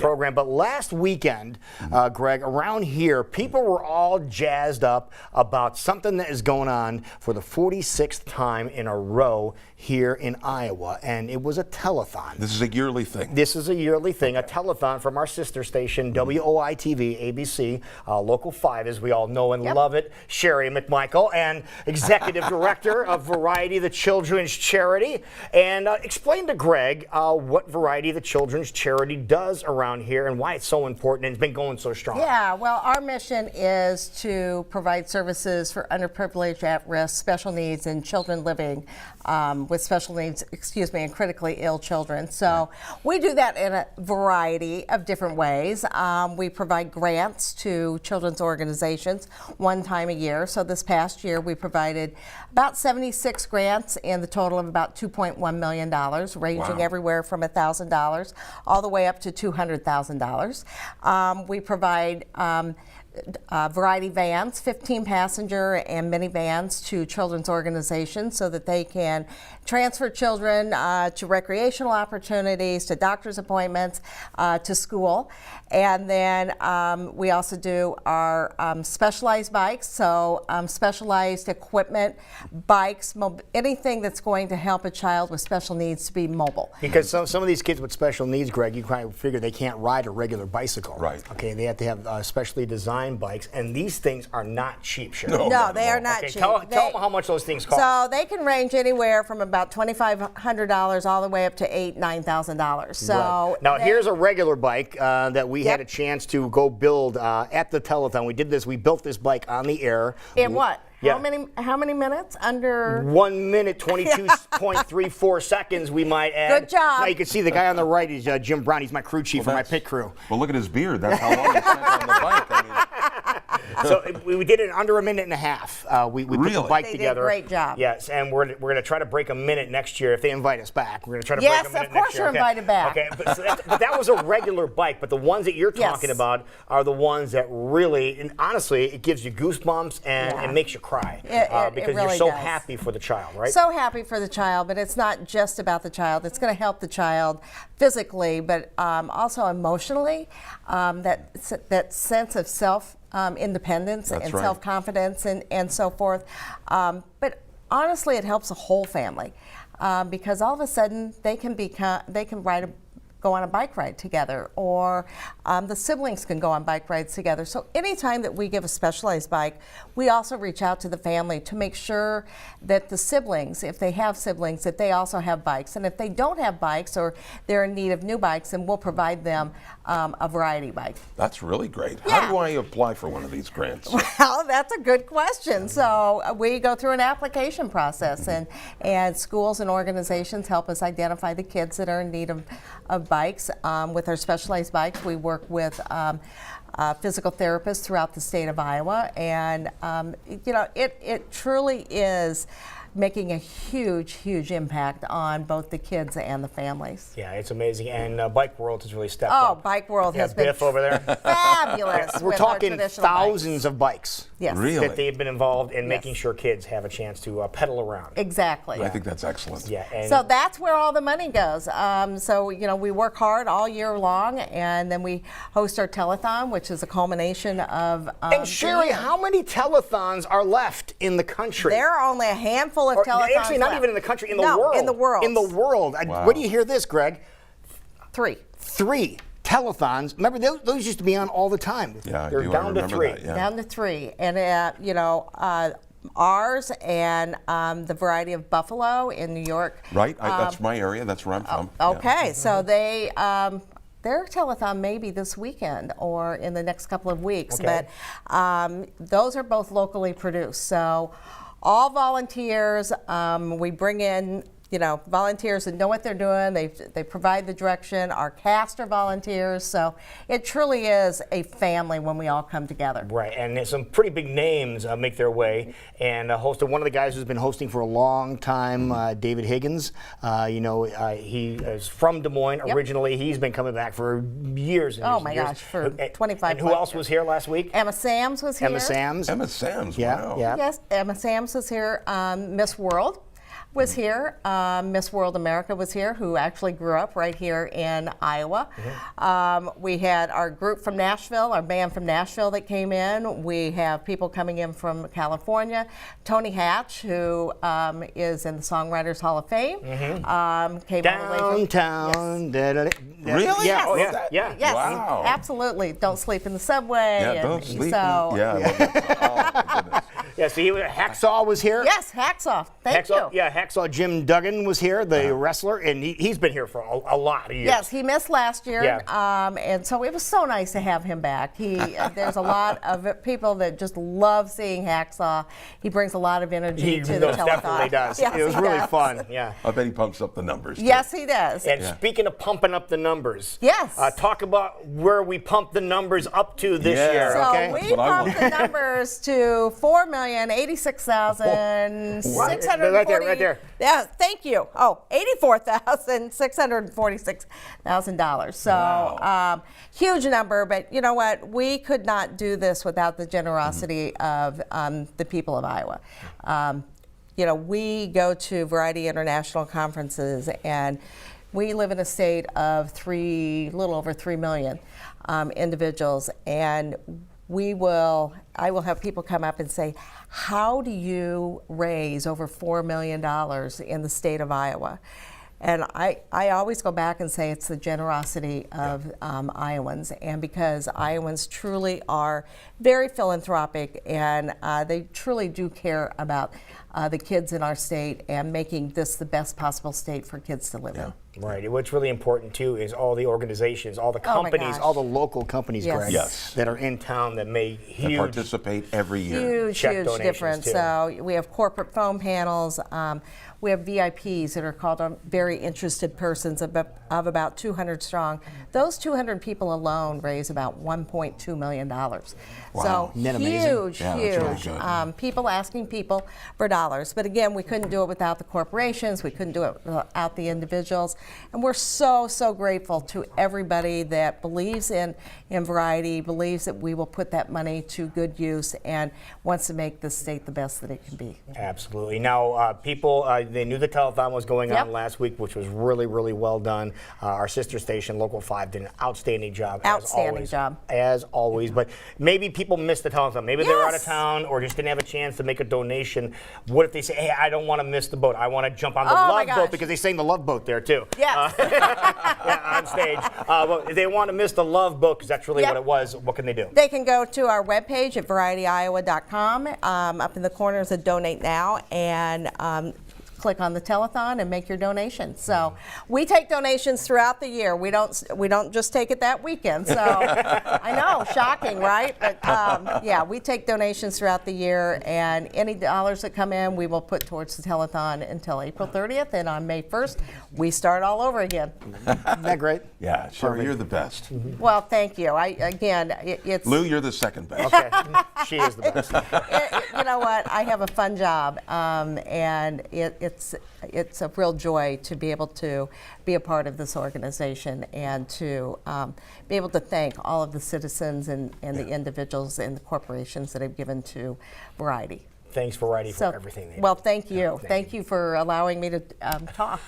program. But last weekend, Greg, around here, people were all jazzed up about something that is going on for the 46th time in a row here in Iowa, and it was a telethon. This is a yearly thing. This is a yearly thing, a telethon from our sister station, WOI-TV, ABC, Local 5, as we all know and love it, Sherry McMichael, and Executive Director of Variety, the children's charity. And explain to Greg what Variety, the children's charity, does around here and why it's so important and it's been going so strong. Yeah, well, our mission is to provide services for underprivileged, at-risk, special needs, and children living with special needs, and critically ill children. So we do that in a variety of different ways. We provide grants to children's organizations one time a year. So this past year we provided about 76 grants in the total of about $2.1 million, ranging everywhere from $1,000 all the way up to $200,000. We provide Variety vans, 15 passenger and minivans to children's organizations so that they can transfer children to recreational opportunities, to doctor's appointments, to school. And then we also do our specialized bikes, so specialized equipment, bikes, anything that's going to help a child with special needs to be mobile. Because some of these kids with special needs, Greg, you kind of figure they can't ride a regular bicycle. Right. Okay, they have to have specially designed bikes, and these things are not cheap, Sherry. No, they are not okay, cheap. Tell them how much those things cost. So they can range anywhere from about $2,500 all the way up to $9,000. So right. Now here's a regular bike that we had a chance to go build at the telethon. We did this. We built this bike on the air. In what? Yeah. How many minutes? Under 1 minute 22.34 seconds, we might add. Good job. Now you can see the guy on the right is Jim Brown. He's my crew chief for my pit crew. Well, look at his beard. That's how long he spent on the bike. I mean, so we did it in under a minute and a half. We put the bike together. Did a great job. Yes, and we're going to try to break a minute next year if they invite us back. We're going to try to break a minute next year. Yes, of course you're invited back. Okay, but that was a regular bike. But the ones that you're talking about are the ones that really, and honestly, it gives you goosebumps and makes you cry because really you're so does. happy for the child, right? So happy for the child, but it's not just about the child. It's going to help the child physically, but also emotionally. That sense of self-independence and self-confidence and so forth. But honestly, it helps the whole family because all of a sudden they can go on a bike ride together, or the siblings can go on bike rides together. So anytime that we give a specialized bike, we also reach out to the family to make sure that the siblings, if they have siblings, that they also have bikes. And if they don't have bikes or they're in need of new bikes, then we'll provide them a variety bike. that's really great. Yeah. How do I apply for one of these grants? Well, that's a good question. So we go through an application process, and schools and organizations help us identify the kids that are in need of bikes. With our specialized bikes, we work with physical therapists throughout the state of Iowa, and it truly is making a huge impact on both the kids and the families. Yeah, it's amazing, and Bike World has really stepped up. Oh, Bike World has been Biff over there. fabulous. We're with our talking traditional thousands bikes. of bikes Yes. Really? that they've been involved in making sure kids have a chance to pedal around. Exactly. I think that's excellent. Yeah, and So that's where all the money goes. So we work hard all year long, and then we host our telethon, which is a culmination of. And Sherry, how many telethons are left in the country? There are only a handful of telethons Actually, not left. even in the country, in the No, world. in the world. In the world. Wow. Where do you hear this, Greg? 3. 3 telethons. Remember, those used to be on all the time. Yeah, I They're do. I down to remember 3. that, yeah. Down to 3, and ours and the Variety of Buffalo in New York. Right? That's my area. That's where I'm from. Okay, so they. Their telethon may be this weekend or in the next couple of weeks, but those are both locally produced. So all volunteers, we bring in volunteers that know what they're doing. They provide the direction. Our cast are volunteers. So it truly is a family when we all come together. Right, and some pretty big names make their way. And hosted one of the guys who's been hosting for a long time, David Higgins. He is from Des Moines originally. He's been coming back for years. And Oh years my and years. gosh, for 25 And who else was here last week? Emma Sams was here. Emma Sams. Emma Sams. Yeah, Wow. yeah. Yes, Emma Sams was here. Miss World was here. Miss World America was here, who actually grew up right here in Iowa. We had our group from Nashville, our band from Nashville that came in. We have people coming in from California. Tony Hatch, who is in the Songwriters Hall of Fame, came all the way from Downtown. Really? Yeah. Oh, Yes. yeah. Yeah. Yes, Wow. absolutely. Don't sleep in the subway. Yeah, and don't sleep. So, Yeah, I love that. Oh, my goodness. Yeah, so Hacksaw was here. Yes, Hacksaw. Thank you. Yeah, Hacksaw Jim Duggan was here, the wrestler, and he's been here for a lot of years. Yes, he missed last year, Yeah. and so it was so nice to have him back. There's a lot of people that just love seeing Hacksaw. He brings a lot of energy He to the telethon. definitely does. Yes, It was he really does. fun. Yeah. I bet he pumps up the numbers. Too. Yes, he does. And speaking of pumping up the numbers, Yes. Talk about where we pumped the numbers up to this Yeah. year. So Okay. we That's what I pumped the numbers to 4,086,640. Right there. Yeah, thank you. Oh, $84,646,000. So Wow. huge number, but you know what? We could not do this without the generosity of the people of Iowa. You know, we go to Variety International conferences, and we live in a state of little over 3 million individuals, and I will have people come up and say, how do you raise over $4 million in the state of Iowa? And I always go back and say it's the generosity of Iowans, and because Iowans truly are very philanthropic, and they truly do care about the kids in our state and making this the best possible state for kids to live in. Right. What's really important too is all the organizations, all the Oh my companies, gosh. all the local companies, Yes. Greg, Yes. that are in town that make They huge. participate every year. Huge, Check huge donations, difference. too. So we have corporate phone panels. We have VIPs that are called very interested persons of about 200 strong. Those 200 people alone raise about $1.2 million. So Isn't that amazing? huge, Yeah, that's really huge. good. People asking people for dollars. But again, we couldn't do it without the corporations. We couldn't do it without the individuals. And we're so, so grateful to everybody that believes in Variety, believes that we will put that money to good use, and wants to make this state the best that it can be. Absolutely. Now, people, they knew the telethon was going on Yep. last week, which was really, really well done. Our sister station, Local 5, did an outstanding job. Outstanding as always, job. As always. But maybe people missed the telethon. Maybe they were out of Yes. town or just didn't have a chance to make a donation. What if they say, hey, I don't want to miss the boat. I want to jump on the Oh my Love Boat, gosh. because they sang the Love Boat there, too. Yes. On stage. But if they want to miss the Love Boat, because that's really Yep. what it was, what can they do? They can go to our webpage at varietyiowa.com. Up in the corner is a donate now, and click on the telethon and make your donation. So we take donations throughout the year. We don't just take it that weekend. So I know, shocking, right? But yeah, we take donations throughout the year, and any dollars that come in, we will put towards the telethon until April 30th, and on May 1st, we start all over again. Isn't that great? Yeah, Sherry, you're the best. Well, thank you. It's Lou, you're the second best. Okay. She is the best. you know what? I have a fun job, and it's a real joy to be able to be a part of this organization and to be able to thank all of the citizens and the individuals and the corporations that have given to Variety. Thanks, Variety, for So, everything they do. well, thank you. Thank you for allowing me to talk.